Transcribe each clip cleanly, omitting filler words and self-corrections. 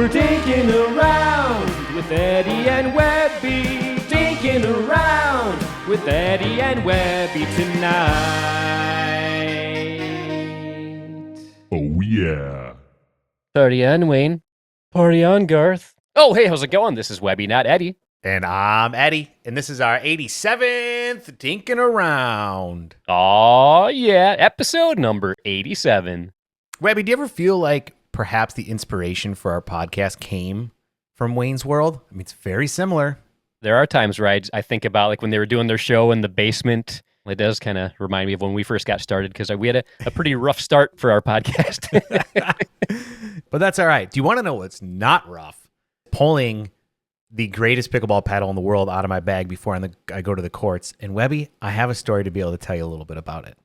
We're dinking around with Eddie and Webby. Dinking around with Eddie and Webby tonight. Oh, yeah. Party on, Wayne. Party on, Garth. Oh, hey, how's it going? This is Webby, not Eddie. And I'm Eddie, and this is our 87th Dinking Around. Oh, yeah, episode number 87. Webby, do you ever feel like perhaps the inspiration for our podcast came from Wayne's World? I mean, it's very similar. There are times where I think about like when they were doing their show in the basement. It does kind of remind me of when we first got started because we had a pretty rough start for our podcast. But that's all right. Do you want to know what's not rough? Pulling the greatest pickleball paddle in the world out of my bag before I go to the courts. And Webby, I have a story to be able to tell you a little bit about it.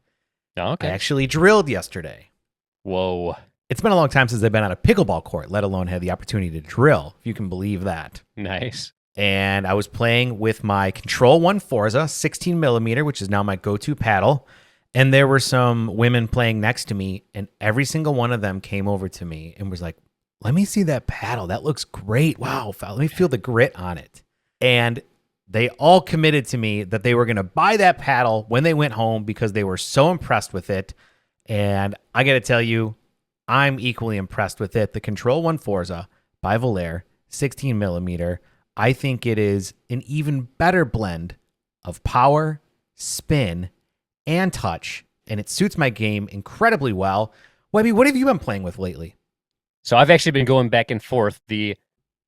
Oh, okay. I actually drilled yesterday. Whoa. It's been a long time since I've been on a pickleball court, let alone had the opportunity to drill, if you can believe that. Nice. And I was playing with my Control 1 Forza 16 millimeter, which is now my go-to paddle. And there were some women playing next to me, and every single one of them came over to me and was like, let me see that paddle. That looks great. Wow. Let me feel the grit on it. And they all committed to me that they were going to buy that paddle when they went home because they were so impressed with it. And I got to tell you, I'm equally impressed with it. The Control 1 Forza by Valair, 16 millimeter. I think it is an even better blend of power, spin, and touch. And it suits my game incredibly well. Webby, what have you been playing with lately? So I've actually been going back and forth. The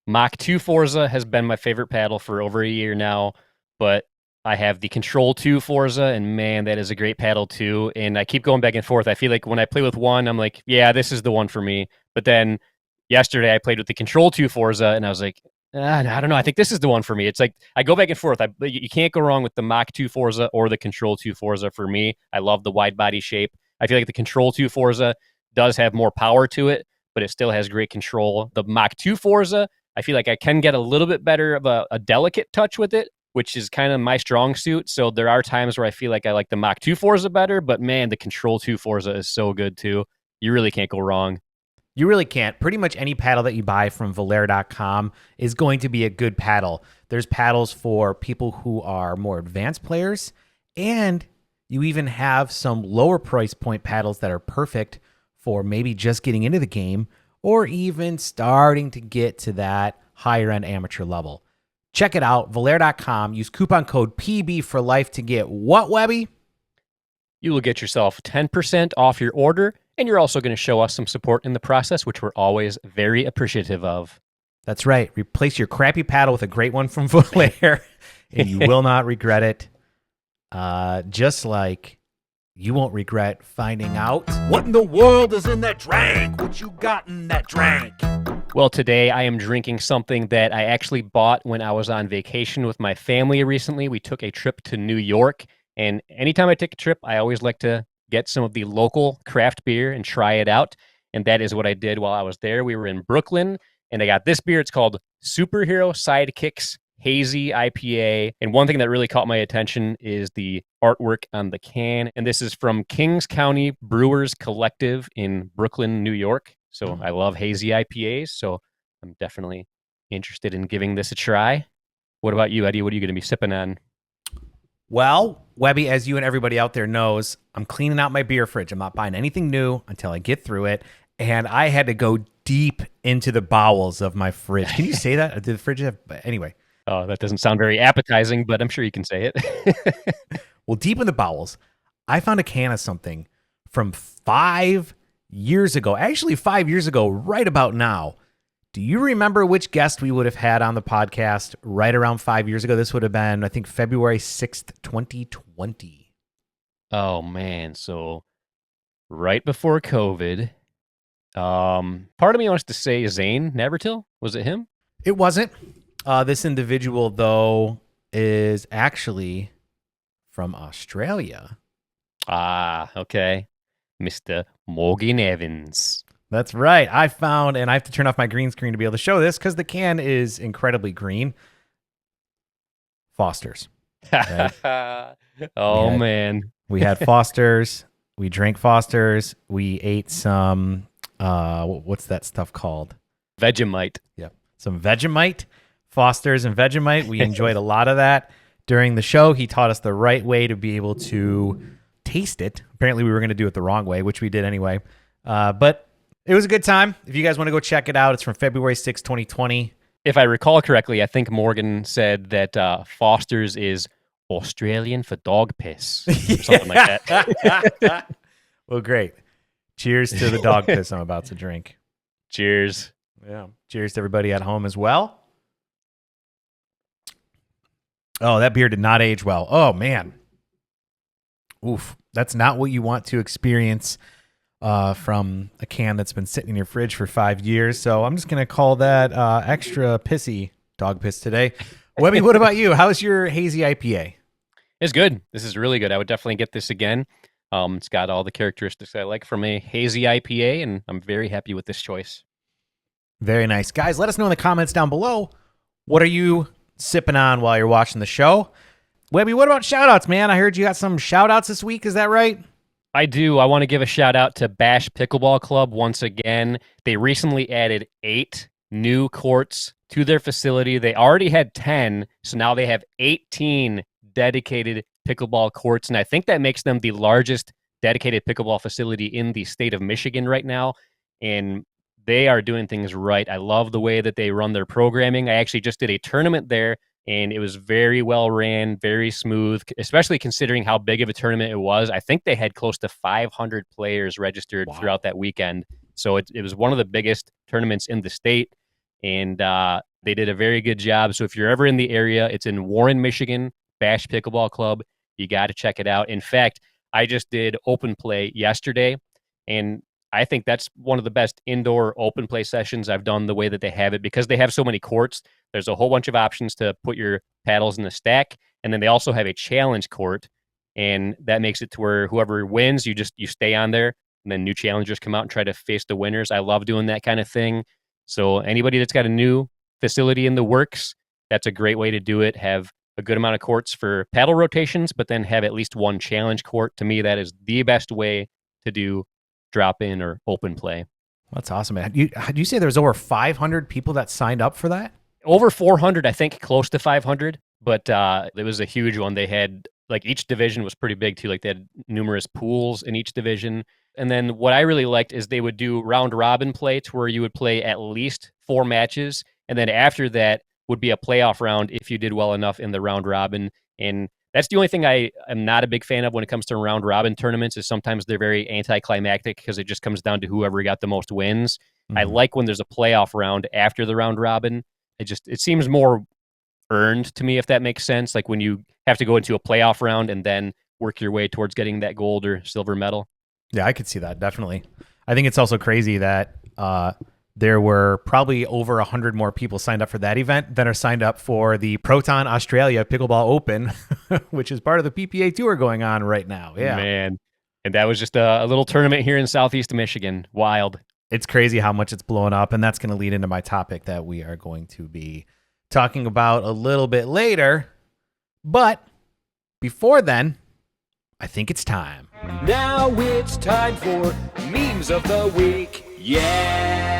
Mach 2 Forza has been my favorite paddle for over a year now, but I have the Control 2 Forza, and man, that is a great paddle too. And I keep going back and forth. I feel like when I play with one, I'm like, yeah, this is the one for me. But then yesterday I played with the Control 2 Forza, and I was like, I don't know. I think this is the one for me. It's like I go back and forth. You can't go wrong with the Mach 2 Forza or the Control 2 Forza for me. I love the wide body shape. I feel like the Control 2 Forza does have more power to it, but it still has great control. The Mach 2 Forza, I feel like I can get a little bit better of a delicate touch with it, which is kind of my strong suit. So there are times where I feel like I like the Mach 2 Forza better, but man, the Control 2 Forza is so good too. You really can't go wrong. You really can't. Pretty much any paddle that you buy from Valair.com is going to be a good paddle. There's paddles for people who are more advanced players, and you even have some lower price point paddles that are perfect for maybe just getting into the game or even starting to get to that higher end amateur level. Check it out, Valair.com. Use coupon code PB for life to get what, Webby? You will get yourself 10% off your order, and you're also going to show us some support in the process, which we're always very appreciative of. That's right. Replace your crappy paddle with a great one from Valair, and you will not regret it. Just like you won't regret finding out What in the world is in that drink? What you got in that drink? Well, today I am drinking something that I actually bought when I was on vacation with my family recently. We took a trip to New York, and anytime I take a trip, I always like to get some of the local craft beer and try it out. And that is what I did while I was there. We were in Brooklyn, and I got this beer. It's called Superhero Sidekicks Hazy IPA. And one thing that really caught my attention is the artwork on the can. And this is from Kings County Brewers Collective in Brooklyn, New York. So I love hazy IPAs. So I'm definitely interested in giving this a try. What about you, Eddie? What are you going to be sipping on? Well, Webby, as you and everybody out there knows, I'm cleaning out my beer fridge. I'm not buying anything new until I get through it. And I had to go deep into the bowels of my fridge. Can you say that? Did the fridge have... Anyway. Oh, that doesn't sound very appetizing, but I'm sure you can say it. Well, deep in the bowels, I found a can of something from 5 years ago. Actually, 5 years ago, right about now. Do you remember which guest we would have had on the podcast right around 5 years ago? This would have been, I think, February 6th, 2020. Oh, man. So right before COVID, part of me wants to say Zane Navratil. Was it him? It wasn't. This individual, though, is actually from Australia. Ah, okay. Mr. Morgan Evans. That's right. I found, and I have to turn off my green screen to be able to show this because the can is incredibly green. Foster's. Right? Man. We had Foster's. We drank Foster's. We ate some, what's that stuff called? Vegemite. Yep. Some Vegemite, Foster's and Vegemite. We enjoyed a lot of that during the show. He taught us the right way to be able to taste it. Apparently, we were going to do it the wrong way, which we did anyway. But it was a good time. If you guys want to go check it out, it's from February 6, 2020. If I recall correctly, I think Morgan said that Foster's is Australian for dog piss or something like that. Well, great. Cheers to the dog piss I'm about to drink. Cheers. Yeah. Cheers to everybody at home as well. Oh, that beer did not age well. Oh, man. Oof. That's not what you want to experience from a can that's been sitting in your fridge for 5 years. So I'm just going to call that extra pissy dog piss today. Webby, what about you? How's your hazy IPA? It's good. This is really good. I would definitely get this again. It's got all the characteristics I like from a hazy IPA, and I'm very happy with this choice. Very nice. Guys, let us know in the comments down below. What are you sipping on while you're watching the show? Webby, what about shout-outs, man? I heard you got some shout-outs this week. Is that right? I do. I want to give a shout-out to Bash Pickleball Club once again. They recently added 8 new courts to their facility. They already had 10, so now they have 18 dedicated pickleball courts, and I think that makes them the largest dedicated pickleball facility in the state of Michigan right now, and they are doing things right. I love the way that they run their programming. I actually just did a tournament there, and it was very well ran, very smooth, especially considering how big of a tournament it was. I think they had close to 500 players registered throughout that weekend, so it was one of the biggest tournaments in the state, and they did a very good job. So if you're ever in the area, it's in Warren, Michigan, Bash Pickleball Club. You got to check it out. In fact, I just did open play yesterday, and I think that's one of the best indoor open play sessions I've done the way that they have it, because they have so many courts. There's a whole bunch of options to put your paddles in the stack, and then they also have a challenge court, and that makes it to where whoever wins, you stay on there, and then new challengers come out and try to face the winners. I love doing that kind of thing. So anybody that's got a new facility in the works, that's a great way to do it. Have a good amount of courts for paddle rotations, but then have at least one challenge court. To me, that is the best way to do drop in or open play. That's awesome, man. Did you say there was over 500 people that signed up for that? Over 400, I think, close to 500, but it was a huge one. They had, like, each division was pretty big too. Like, they had numerous pools in each division. And then what I really liked is they would do round robin play, to where you would play at least 4 matches. And then after that would be a playoff round if you did well enough in the round robin. And that's the only thing I am not a big fan of when it comes to round robin tournaments, is sometimes they're very anticlimactic because it just comes down to whoever got the most wins. Mm-hmm. I like when there's a playoff round after the round robin. It seems more earned to me, if that makes sense. Like when you have to go into a playoff round and then work your way towards getting that gold or silver medal. Yeah, I could see that, definitely. I think it's also crazy that there were probably over 100 more people signed up for that event than are signed up for the Proton Australia Pickleball Open, which is part of the PPA Tour going on right now. Yeah, man. And that was just a little tournament here in Southeast Michigan. Wild. It's crazy how much it's blown up, and that's going to lead into my topic that we are going to be talking about a little bit later. But before then, I think it's time. Now it's time for Memes of the Week. Yeah!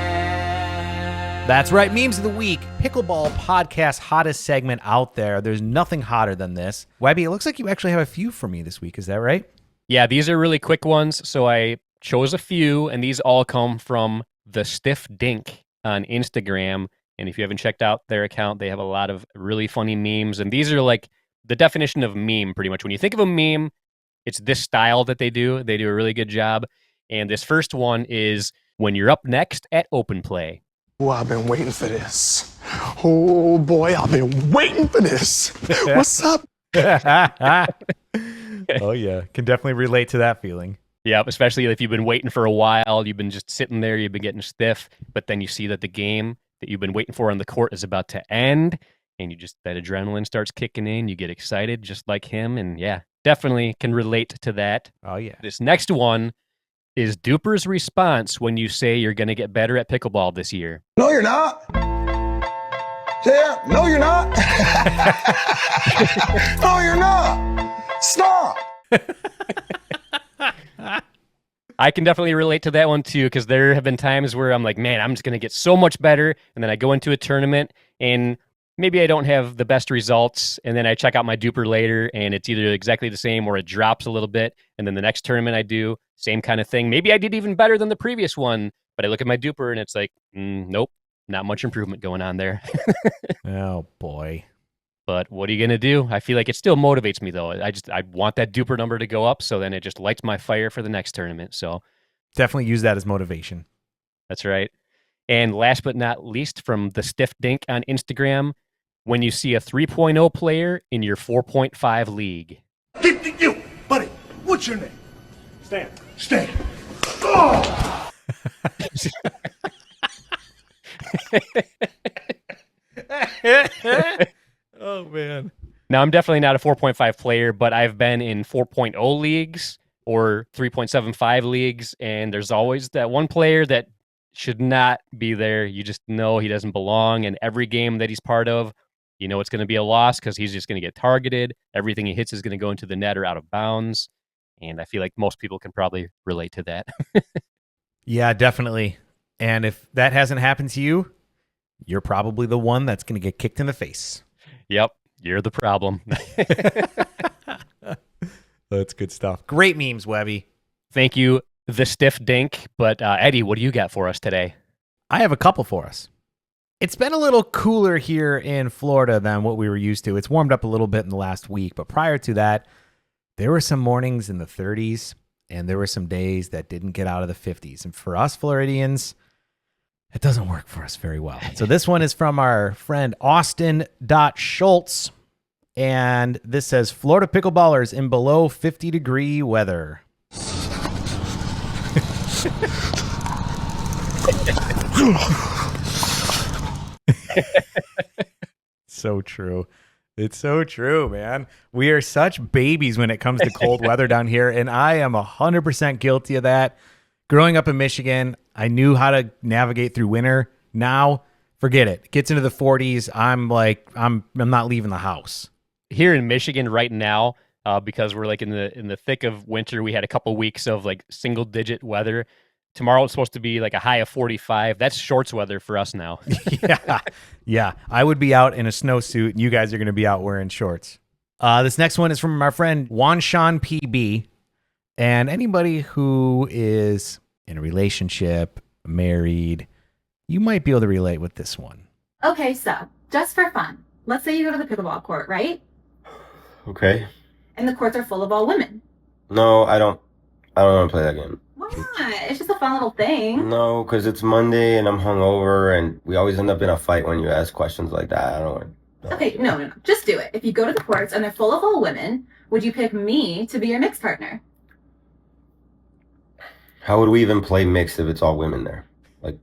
That's right, Memes of the Week. Pickleball podcast hottest segment out there. There's nothing hotter than this. Webby, it looks like you actually have a few for me this week. Is that right? Yeah, these are really quick ones, so I chose a few, and these all come from the Stiff Dink on Instagram. And if you haven't checked out their account, they have a lot of really funny memes. And these are like the definition of meme, pretty much. When you think of a meme, it's this style that they do. They do a really good job. And this first one is when you're up next at open play. Oh, I've been waiting for this. Oh, boy, I've been waiting for this. What's up? Oh, yeah. Can definitely relate to that feeling. Yeah, especially if you've been waiting for a while, you've been just sitting there, you've been getting stiff, but then you see that the game that you've been waiting for on the court is about to end, and that adrenaline starts kicking in, you get excited just like him, and yeah, definitely can relate to that. Oh, yeah. This next one is Duper's response when you say you're going to get better at pickleball this year. No, you're not. Yeah, no, you're not. No, you're not. Stop. I can definitely relate to that one too, because there have been times where I'm like, man, I'm just going to get so much better. And then I go into a tournament and maybe I don't have the best results. And then I check out my duper later and it's either exactly the same or it drops a little bit. And then the next tournament I do, same kind of thing. Maybe I did even better than the previous one, but I look at my duper and it's like, nope, not much improvement going on there. Oh boy. But what are you going to do? I feel like it still motivates me though. I want that duper number to go up. So then it just lights my fire for the next tournament. So Definitely use that as motivation. that's right. And last but not least, from the Stiff Dink on Instagram, when you see a 3.0 player in your 4.5 league. You, buddy, what's your name? Stan. Stan. Oh! Oh man. Now, I'm definitely not a 4.5 player, but I've been in 4.0 leagues or 3.75 leagues, and there's always that one player that should not be there. You just know he doesn't belong, and every game that he's part of, you know it's going to be a loss because he's just going to get targeted. Everything he hits is going to go into the net or out of bounds, and I feel like most people can probably relate to that. Yeah, definitely. And if that hasn't happened to you, you're probably the one that's going to get kicked in the face. Yep, you're the problem. That's good stuff. Great memes, Webby. Thank you, the Stiff Dink. But Eddie, what do you got for us today? I have a couple for us. It's been a little cooler here in Florida than what we were used to. It's warmed up a little bit in the last week, but prior to that, there were some mornings in the 30s, and there were some days that didn't get out of the 50s. And for us Floridians, it doesn't work for us very well. So this one is from our friend Austin.Schultz. And this says, Florida pickleballers in below 50-degree weather. So true. It's so true, man. We are such babies when it comes to cold weather down here, and I am 100% guilty of that. Growing up in Michigan, I knew how to navigate through winter. Now, forget it. It gets into the 40s. I'm not leaving the house. Here in Michigan right now, because we're like in the thick of winter, we had a couple weeks of like single digit weather. Tomorrow it's supposed to be like a high of 45. That's shorts weather for us now. Yeah. I would be out in a snowsuit, and you guys are going to be out wearing shorts. This next one is from our friend Wanshan PB. And anybody who is in a relationship, married, you might be able to relate with this one. Okay, so just for fun, let's say you go to the pickleball court, right? Okay. And the courts are full of all women. No, I don't want to play that game. Why not? It's just a fun little thing. No, because it's Monday and I'm hungover, and we always end up in a fight when you ask questions like that. I don't want to. Okay, no. Just do it. If you go to the courts and they're full of all women, would you pick me to be your mixed partner? How would we even play mixed if it's all women there? Like,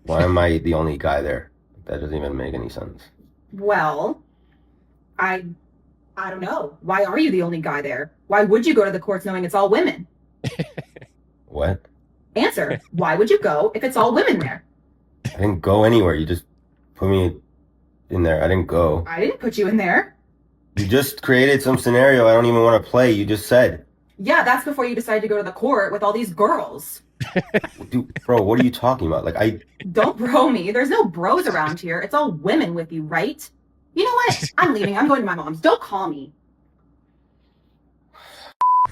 why am I the only guy there? That doesn't even make any sense. Well, I don't know. Why are you the only guy there? Why would you go to the courts knowing it's all women? What? Answer. Why would you go if it's all women there? I didn't go anywhere. You just put me in there. I didn't go. I didn't put you in there. You just created some scenario I don't even want to play. You just said. Yeah, that's before you decided to go to the court with all these girls. Dude, bro, what are you talking about? Don't bro me. There's no bros around here. It's all women with you, right? You know what? I'm leaving. I'm going to my mom's. Don't call me.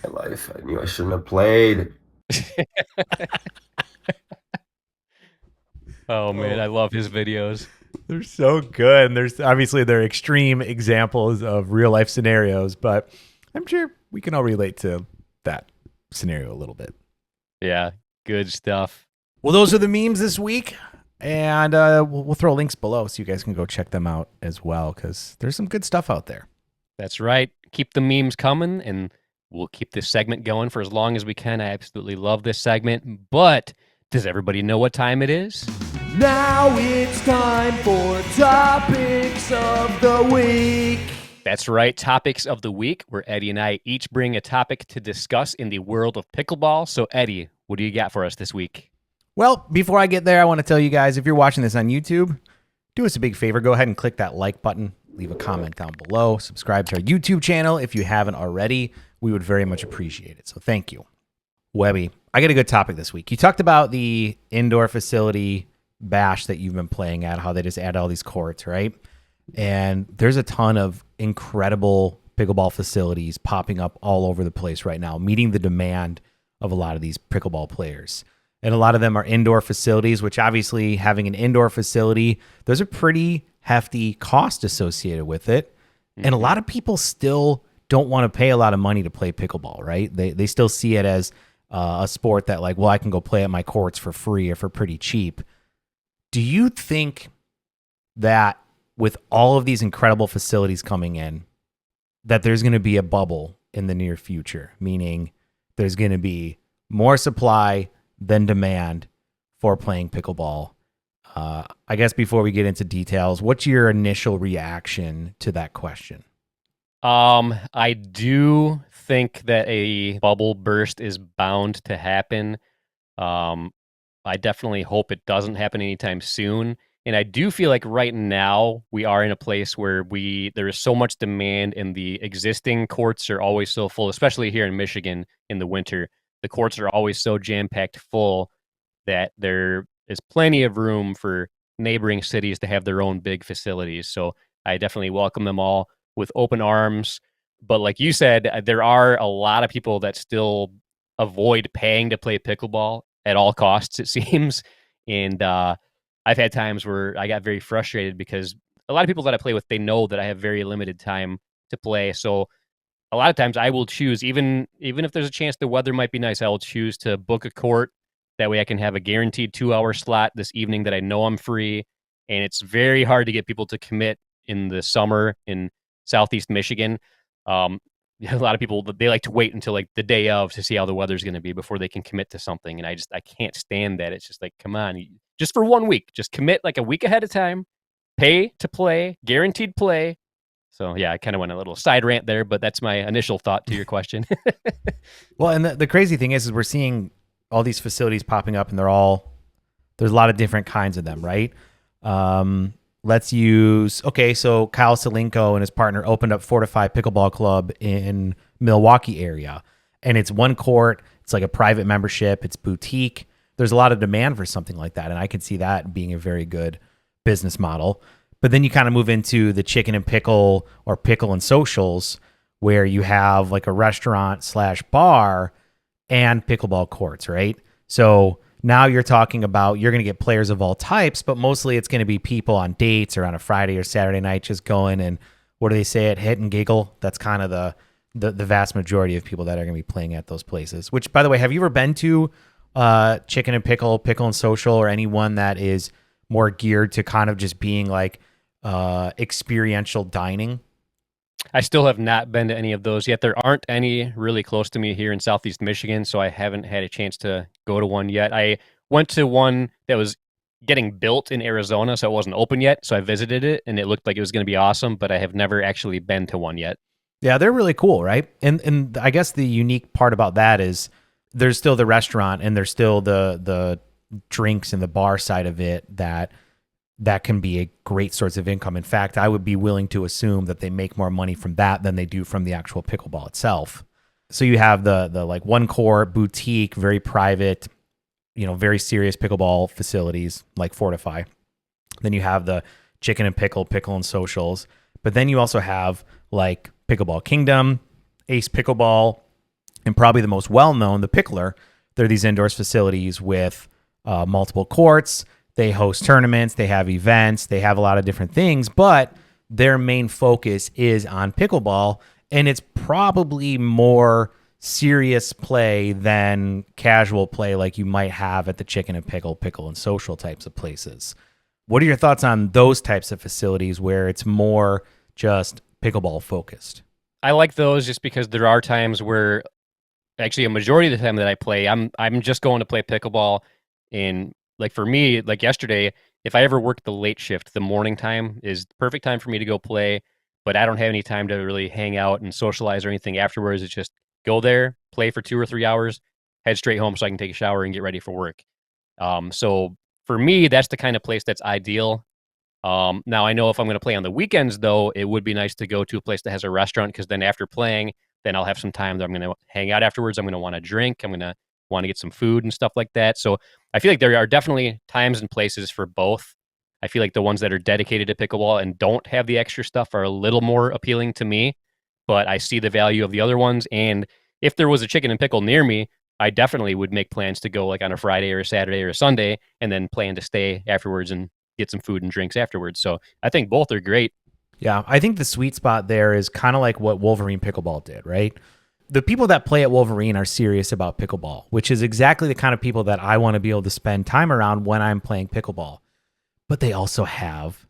My life. I knew I shouldn't have played. Oh man, I love his videos. They're so good. And they're extreme examples of real life scenarios, but I'm sure we can all relate to that scenario a little bit. Yeah, good stuff. Well, those are the memes this week, and we'll throw links below so you guys can go check them out as well, because there's some good stuff out there. That's right. Keep the memes coming, and we'll keep this segment going for as long as we can. I absolutely love this segment, but does everybody know what time it is? Now it's time for Topics of the Week. That's right, Topics of the Week, where Eddie and I each bring a topic to discuss in the world of pickleball. So, Eddie, what do you got for us this week? Well, before I get there, I want to tell you guys, if you're watching this on YouTube, do us a big favor. Go ahead and click that like button. Leave a comment down below. Subscribe to our YouTube channel if you haven't already. We would very much appreciate it. So thank you. Webby, I got a good topic this week. You talked about the indoor facility bash that you've been playing at, how they just add all these courts, right? And there's a ton of incredible pickleball facilities popping up all over the place right now, meeting the demand of a lot of these pickleball players. And a lot of them are indoor facilities, which obviously having an indoor facility, there's a pretty hefty cost associated with it. And a lot of people still don't want to pay a lot of money to play pickleball, right? They still see it as a sport that like, well, I can go play at my courts for free or for pretty cheap. Do you think that with all of these incredible facilities coming in, that there's going to be a bubble in the near future, meaning there's going to be more supply than demand for playing pickleball? I guess before we get into details, what's your initial reaction to that question? I do think that a bubble burst is bound to happen. I definitely hope it doesn't happen anytime soon. And I do feel like right now we are in a place where there is so much demand and the existing courts are always so full, especially here in Michigan in the winter. The courts are always so jam-packed full that there is plenty of room for neighboring cities to have their own big facilities. So I definitely welcome them all with open arms. But like you said, there are a lot of people that still avoid paying to play pickleball at all costs, it seems. And I've had times where I got very frustrated because a lot of people that I play with, they know that I have very limited time to play. So a lot of times I will choose, even if there's a chance the weather might be nice, I will choose to book a court. That way I can have a guaranteed 2-hour slot this evening that I know I'm free. And it's very hard to get people to commit in the summer in Southeast Michigan. A lot of people, they like to wait until like the day of to see how the weather's going to be before they can commit to something. And I can't stand that. It's just like, come on, just for 1 week, just commit like a week ahead of time, pay to play, guaranteed play. So yeah, I kind of went a little side rant there, but that's my initial thought to your question. Well, and the crazy thing is we're seeing all these facilities popping up, and there's a lot of different kinds of them, right? So Kyle Selinko and his partner opened up Fortify Pickleball Club in Milwaukee area, and it's one court. It's like a private membership. It's boutique. There's a lot of demand for something like that, and I could see that being a very good business model. But then you kind of move into the chicken and pickle or pickle and socials, where you have like a restaurant/bar and pickleball courts, right? So now you're talking about you're going to get players of all types, but mostly it's going to be people on dates or on a Friday or Saturday night just going and what do they say at hit and giggle? That's kind of the vast majority of people that are going to be playing at those places. Which, by the way, have you ever been to chicken and pickle and social, or anyone that is more geared to kind of just being like experiential dining? I still have not been to any of those yet. There aren't any really close to me here in Southeast Michigan, so I haven't had a chance to go to one yet. I went to one that was getting built in Arizona, so it wasn't open yet. So I visited it, and it looked like it was going to be awesome, but I have never actually been to one yet. Yeah, they're really cool, right? And I guess the unique part about that is there's still the restaurant and there's still the drinks and the bar side of it that can be a great source of income. In fact, I would be willing to assume that they make more money from that than they do from the actual pickleball itself. So you have the like one court boutique, very private, very serious pickleball facilities like Fortify. Then you have the chicken and pickle and socials. But then you also have like Pickleball Kingdom, Ace Pickleball, and probably the most well-known, the Pickler. They're these indoors facilities with multiple courts. They host tournaments, they have events, they have a lot of different things, but their main focus is on pickleball, and it's probably more serious play than casual play like you might have at the chicken and pickle and social types of places. What are your thoughts on those types of facilities where it's more just pickleball focused? I like those just because there are times where, actually a majority of the time that I play, I'm just going to play pickleball. And like for me, like yesterday, if I ever work the late shift, the morning time is the perfect time for me to go play, but I don't have any time to really hang out and socialize or anything afterwards. It's just go there, play for 2 or 3 hours, head straight home so I can take a shower and get ready for work. So for me, that's the kind of place that's ideal. Now I know if I'm going to play on the weekends, though, it would be nice to go to a place that has a restaurant, because then after playing, then I'll have some time that I'm going to hang out afterwards. I'm going to want to drink. I'm going to want to get some food and stuff like that. So I feel like there are definitely times and places for both. I feel like the ones that are dedicated to pickleball and don't have the extra stuff are a little more appealing to me, but I see the value of the other ones. And if there was a chicken and pickle near me, I definitely would make plans to go like on a Friday or a Saturday or a Sunday and then plan to stay afterwards and get some food and drinks afterwards. So I think both are great. Yeah, I think the sweet spot there is kind of like what Wolverine Pickleball did, right? The people that play at Wolverine are serious about pickleball, which is exactly the kind of people that I want to be able to spend time around when I'm playing pickleball. But they also have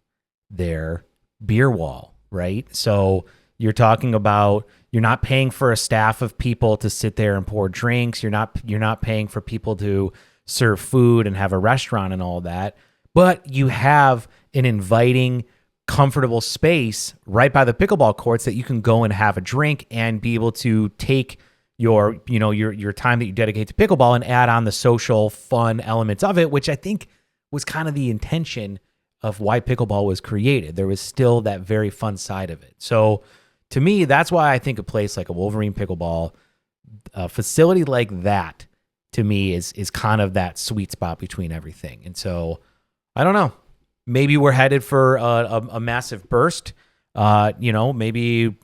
their beer wall, right? So you're talking about you're not paying for a staff of people to sit there and pour drinks. You're not paying for people to serve food and have a restaurant and all that. But you have an inviting, comfortable space right by the pickleball courts that you can go and have a drink and be able to take your time that you dedicate to pickleball and add on the social fun elements of it, which I think was kind of the intention of why pickleball was created. There was still that very fun side of it. So to me, that's why I think a place like a Wolverine Pickleball, a facility like that, to me is kind of that sweet spot between everything. And so I don't know. Maybe we're headed for a massive burst. Maybe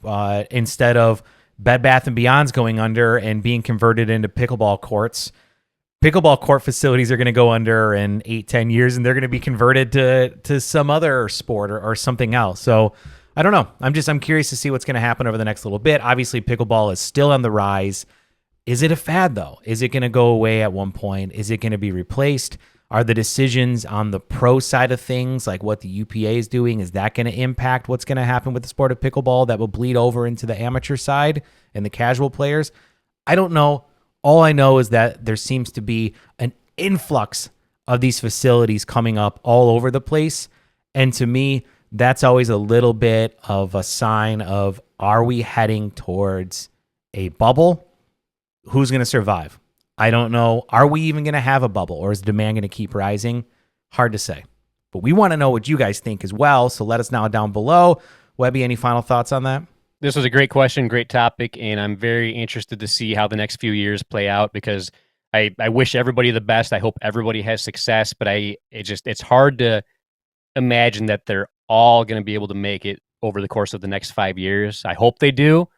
instead of Bed Bath and Beyond's going under and being converted into pickleball courts, pickleball court facilities are going to go under in 8-10 years, and they're going to be converted to some other sport or something else. So I don't know. I'm curious to see what's going to happen over the next little bit. Obviously, pickleball is still on the rise. Is it a fad, though? Is it going to go away at one point? Is it going to be replaced? Are the decisions on the pro side of things, like what the UPA is doing, is that going to impact what's going to happen with the sport of pickleball that will bleed over into the amateur side and the casual players? I don't know. All I know is that there seems to be an influx of these facilities coming up all over the place. And to me, that's always a little bit of a sign of, are we heading towards a bubble? Who's going to survive? I don't know. Are we even going to have a bubble, or is demand going to keep rising? Hard to say. But we want to know what you guys think as well. So let us know down below. Webby, any final thoughts on that? This was a great question, great topic, and I'm very interested to see how the next few years play out because I wish everybody the best. I hope everybody has success, but it's hard to imagine that they're all going to be able to make it over the course of the next 5 years. I hope they do,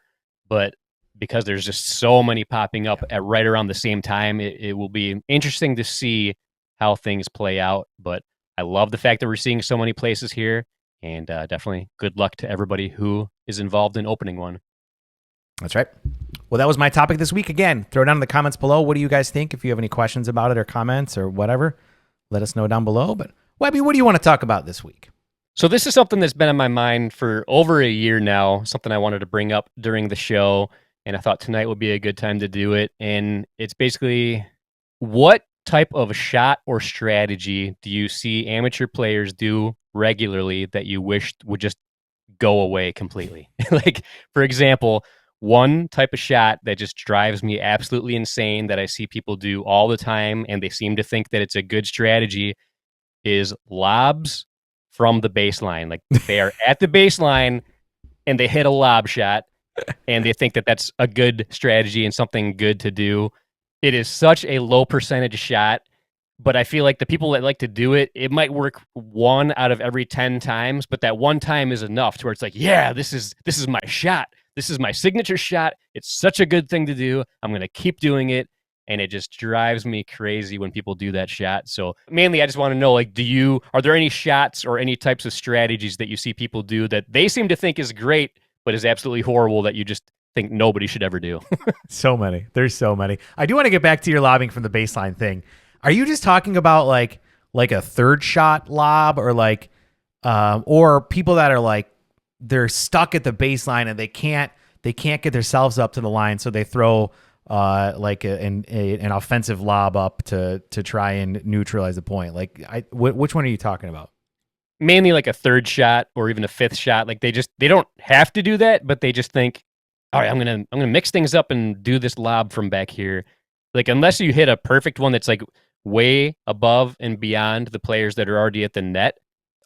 but because there's just so many popping up at right around the same time, it will be interesting to see how things play out. But I love the fact that we're seeing so many places here. And definitely good luck to everybody who is involved in opening one. That's right. Well, that was my topic this week. Again, throw down in the comments below. What do you guys think? If you have any questions about it or comments or whatever, let us know down below. But Webby, what do you want to talk about this week? So this is something that's been on my mind for over a year now, something I wanted to bring up during the show. And I thought tonight would be a good time to do it. And it's basically, what type of shot or strategy do you see amateur players do regularly that you wished would just go away completely? Like, for example, one type of shot that just drives me absolutely insane that I see people do all the time, and they seem to think that it's a good strategy, is lobs from the baseline. Like, they are at the baseline and they hit a lob shot and they think that that's a good strategy and something good to do. It is such a low percentage shot, but I feel like the people that like to do it, it might work 1 out of every 10 times, but that one time is enough to where it's like, yeah, this is my shot. This is my signature shot. It's such a good thing to do. I'm going to keep doing it. And it just drives me crazy when people do that shot. So mainly I just want to know, like, are there any shots or any types of strategies that you see people do that they seem to think is great, but is absolutely horrible that you just think nobody should ever do? So many. There's so many. I do want to get back to your lobbing from the baseline thing. Are you just talking about like a third shot lob, or or people that are like, they're stuck at the baseline and they can't get themselves up to the line, so they throw an offensive lob up to try and neutralize the point? Like, which one are you talking about? Mainly like a third shot or even a fifth shot. Like, they don't have to do that, but they just think, all right, I'm gonna mix things up and do this lob from back here. Like, unless you hit a perfect one that's like way above and beyond the players that are already at the net,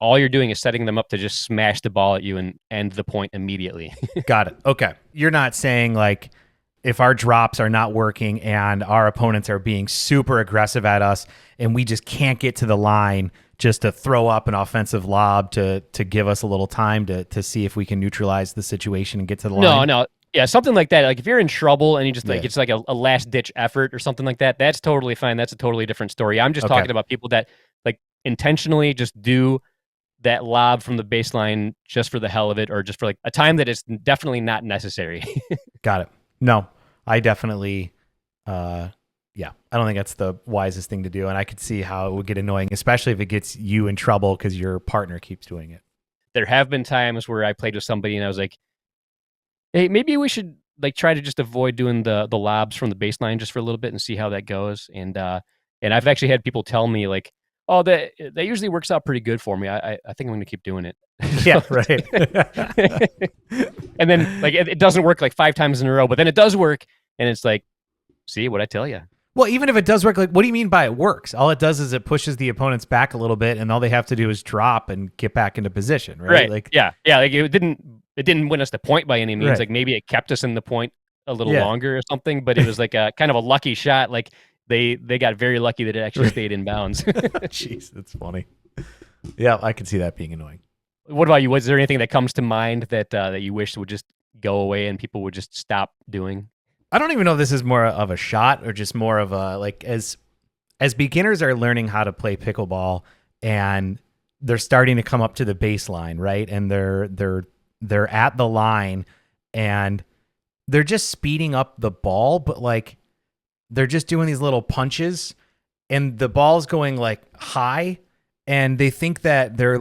all you're doing is setting them up to just smash the ball at you and end the point immediately. Got it. Okay. You're not saying like if our drops are not working and our opponents are being super aggressive at us and we just can't get to the line just to throw up an offensive lob to give us a little time to see if we can neutralize the situation and get to the line. No. Yeah, something like that. Like if you're in trouble and you just like Yeah. it's like a last ditch effort or something like that, that's totally fine. That's a totally different story. I'm just Okay. talking about people that like intentionally just do that lob from the baseline just for the hell of it, or just for like a time that is definitely not necessary. Got it. No, I definitely, yeah, I don't think that's the wisest thing to do. And I could see how it would get annoying, especially if it gets you in trouble because your partner keeps doing it. There have been times where I played with somebody and I was like, hey, maybe we should like try to just avoid doing the lobs from the baseline just for a little bit and see how that goes. And I've actually had people tell me like, oh, that usually works out pretty good for me. I think I'm going to keep doing it. Yeah, right. And then like it doesn't work like 5 times in a row, but then it does work, and it's like, see what I tell you. Well, even if it does work, like, what do you mean by it works? All it does is it pushes the opponents back a little bit, and all they have to do is drop and get back into position, right? Right. Like, yeah. Like it didn't win us the point by any means. Right. Like maybe it kept us in the point a little Yeah. longer or something, but it was like a kind of a lucky shot. Like they got very lucky that it actually stayed in bounds. Jeez, that's funny. Yeah, I can see that being annoying. What about you? Was there anything that comes to mind that that you wish would just go away and people would just stop doing? I don't even know if this is more of a shot or just more of a, like, as beginners are learning how to play pickleball and they're starting to come up to the baseline, right? And they're at the line and they're just speeding up the ball, but like they're just doing these little punches and the ball's going like high, and they think that they're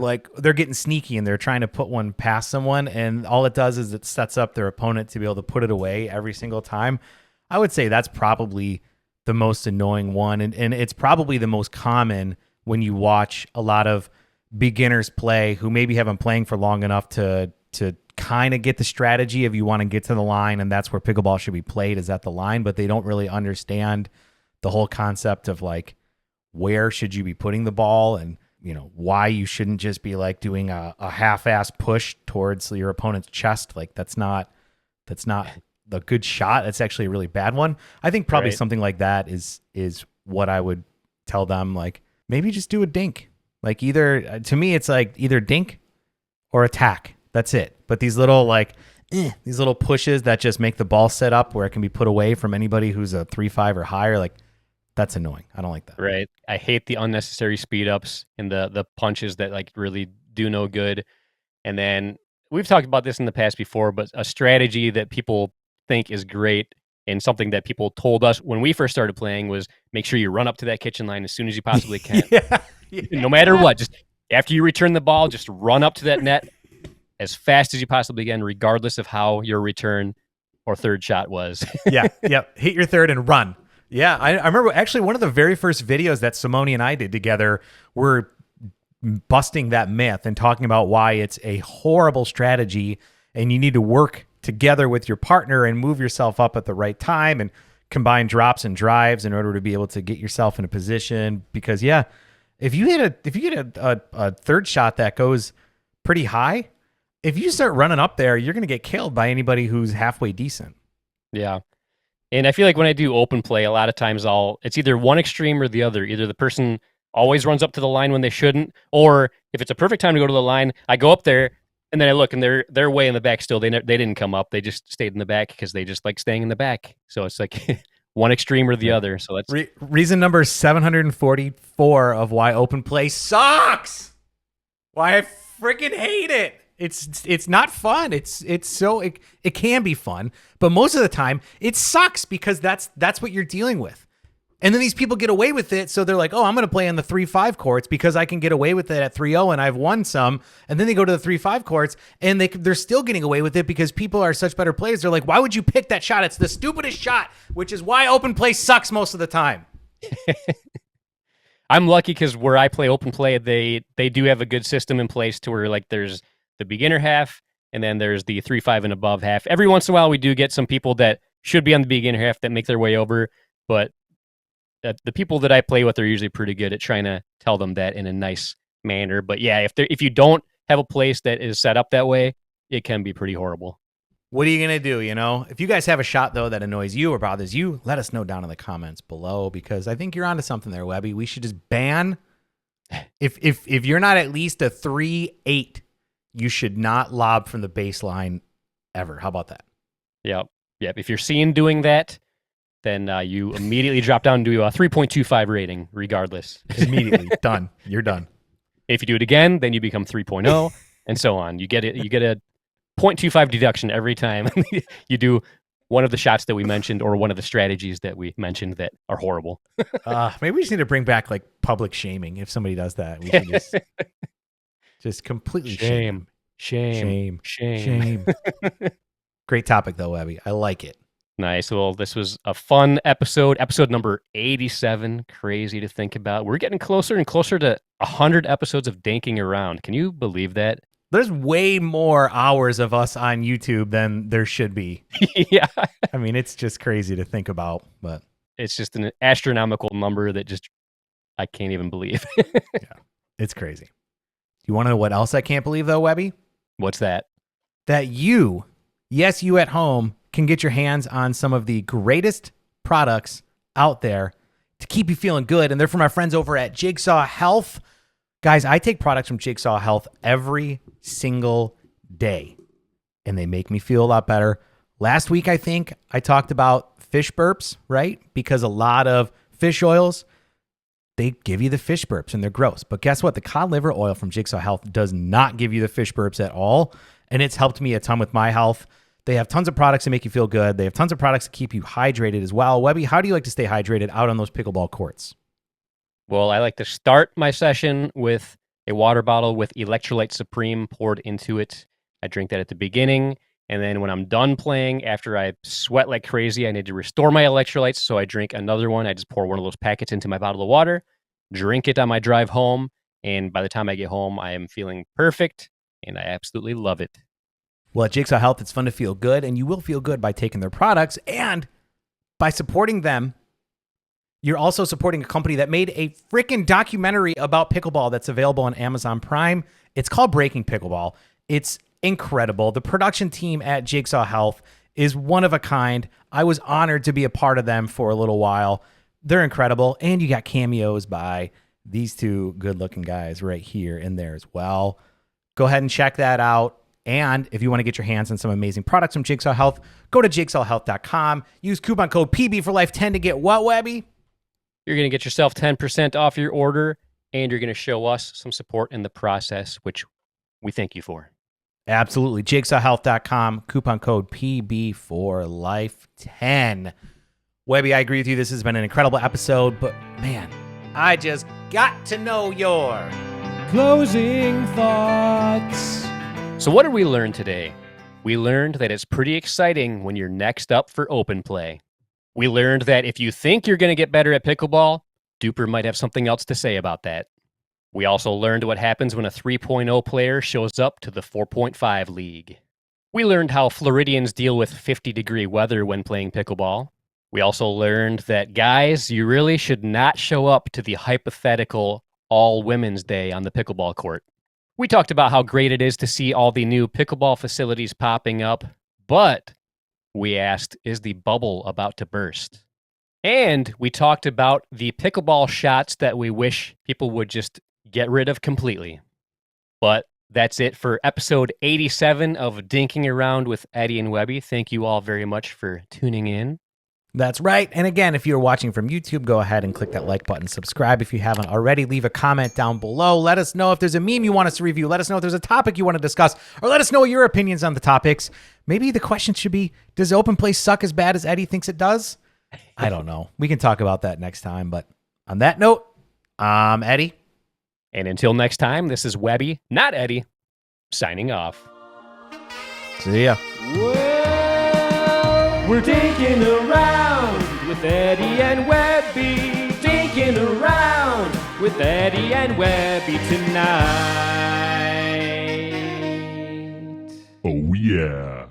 getting sneaky and they're trying to put one past someone, and all it does is it sets up their opponent to be able to put it away every single time. I would say that's probably the most annoying one, and it's probably the most common when you watch a lot of beginners play who maybe haven't playing for long enough to kind of get the strategy of you want to get to the line, and that's where pickleball should be played, is at the line, but they don't really understand the whole concept of like where should you be putting the ball, and you know why you shouldn't just be like doing a half-ass push towards your opponent's chest. Like that's not the good shot. That's actually a really bad one. I think probably Right. something like that is what I would tell them. Like maybe just do a dink. Like either, to me, it's like either dink or attack. That's it. But these little these little pushes that just make the ball set up where it can be put away from anybody who's a 3-5 or higher, like that's annoying. I don't like that. Right. I hate the unnecessary speed ups and the punches that like really do no good. And then we've talked about this in the past before, but a strategy that people think is great and something that people told us when we first started playing was make sure you run up to that kitchen line as soon as you possibly can. Yeah. No matter what, just after you return the ball, just run up to that net as fast as you possibly can, regardless of how your return or third shot was. Yeah. Hit your third and run. Yeah. I remember actually one of the very first videos that Simone and I did together were busting that myth and talking about why it's a horrible strategy and you need to work together with your partner and move yourself up at the right time and combine drops and drives in order to be able to get yourself in a position. Because if you get a third shot that goes pretty high, if you start running up there, you're going to get killed by anybody who's halfway decent. Yeah. And I feel like when I do open play, a lot of times it's either one extreme or the other. Either the person always runs up to the line when they shouldn't, or if it's a perfect time to go to the line, I go up there and then I look and they're way in the back still. They didn't come up. They just stayed in the back because they just like staying in the back. So it's like one extreme or the other. So that's reason number 744 of why open play sucks. Why I freaking hate it. It's not fun. It can be fun, but most of the time it sucks because that's what you're dealing with. And then these people get away with it, so they're like, "Oh, I'm going to play on the 3-5 courts because I can get away with it at 3-0 and I've won some." And then they go to the 3-5 courts and they're still getting away with it because people are such better players. They're like, "Why would you pick that shot? It's the stupidest shot," which is why open play sucks most of the time. I'm lucky because where I play open play, they do have a good system in place to where like there's the beginner half and then there's the 3-5 and above half. Every once in a while, we do get some people that should be on the beginner half that make their way over, but the people that I play with are usually pretty good at trying to tell them that in a nice manner. But yeah, if you don't have a place that is set up that way, it can be pretty horrible. What are you going to do, you know? If you guys have a shot, though, that annoys you or bothers you, let us know down in the comments below, because I think you're onto something there, Webby. We should just ban... If you're not at least a 3-8, you should not lob from the baseline ever. How about that? Yep. If you're seen doing that, then you immediately drop down to a 3.25 rating, regardless. Immediately. Done. You're done. If you do it again, then you become 3.0, and so on. You get it. You get a 0.25 deduction every time you do one of the shots that we mentioned or one of the strategies that we mentioned that are horrible. Maybe we just need to bring back like public shaming. If somebody does that, we should just completely shame. Shame. Great topic though, Webby. I like it. Nice. Well, this was a fun episode number 87. Crazy to think about. We're getting closer and closer to 100 episodes of Dinking Around. Can you believe that? There's way more hours of us on YouTube than there should be. Yeah. I mean, it's just crazy to think about, but it's just an astronomical number that just I can't even believe. Yeah, it's crazy. You want to know what else I can't believe though, Webby? What's that? That you at home, can get your hands on some of the greatest products out there to keep you feeling good. And they're from our friends over at Jigsaw Health. Guys, I take products from Jigsaw Health every single day, and they make me feel a lot better. Last week, I think I talked about fish burps, right? Because a lot of fish oils, they give you the fish burps and they're gross. But guess what? The cod liver oil from Jigsaw Health does not give you the fish burps at all. And it's helped me a ton with my health. They have tons of products to make you feel good. They have tons of products to keep you hydrated as well. Webby, how do you like to stay hydrated out on those pickleball courts? Well, I like to start my session with a water bottle with Electrolyte Supreme poured into it. I drink that at the beginning. And then when I'm done playing, after I sweat like crazy, I need to restore my electrolytes. So I drink another one. I just pour one of those packets into my bottle of water, drink it on my drive home. And by the time I get home, I am feeling perfect. And I absolutely love it. Well, at Jigsaw Health, it's fun to feel good, and you will feel good by taking their products. And by supporting them, you're also supporting a company that made a freaking documentary about pickleball that's available on Amazon Prime. It's called Breaking Pickleball. It's incredible. The production team at Jigsaw Health is one of a kind. I was honored to be a part of them for a little while. They're incredible. And you got cameos by these two good-looking guys right here in there as well. Go ahead and check that out. And if you want to get your hands on some amazing products from Jigsaw Health, go to jigsawhealth.com. Use coupon code PB4Life10 to get what, Webby? You're going to get yourself 10% off your order, and you're going to show us some support in the process, which we thank you for. Absolutely. Jigsawhealth.com, coupon code PB4Life10. Webby, I agree with you. This has been an incredible episode, but man, I just got to know your Closing thoughts. So what did we learn today? We learned that it's pretty exciting when you're next up for open play. We learned that if you think you're going to get better at pickleball, Duper might have something else to say about that. We also learned what happens when a 3.0 player shows up to the 4.5 league. We learned how Floridians deal with 50-degree weather when playing pickleball. We also learned that, guys, you really should not show up to the hypothetical all-women's day on the pickleball court. We talked about how great it is to see all the new pickleball facilities popping up, but we asked, is the bubble about to burst? And we talked about the pickleball shots that we wish people would just get rid of completely. But that's it for episode 87 of Dinking Around with Eddie and Webby. Thank you all very much for tuning in. That's right. And again, if you're watching from YouTube, go ahead and click that like button. Subscribe if you haven't already. Leave a comment down below. Let us know if there's a meme you want us to review. Let us know if there's a topic you want to discuss. Or let us know your opinions on the topics. Maybe the question should be, does open play suck as bad as Eddie thinks it does? I don't know. We can talk about that next time. But on that note, I'm Eddie. And until next time, this is Webby, not Eddie, signing off. See ya. We're dinking around with Eddie and Webby. Dinking around with Eddie and Webby tonight. Oh yeah.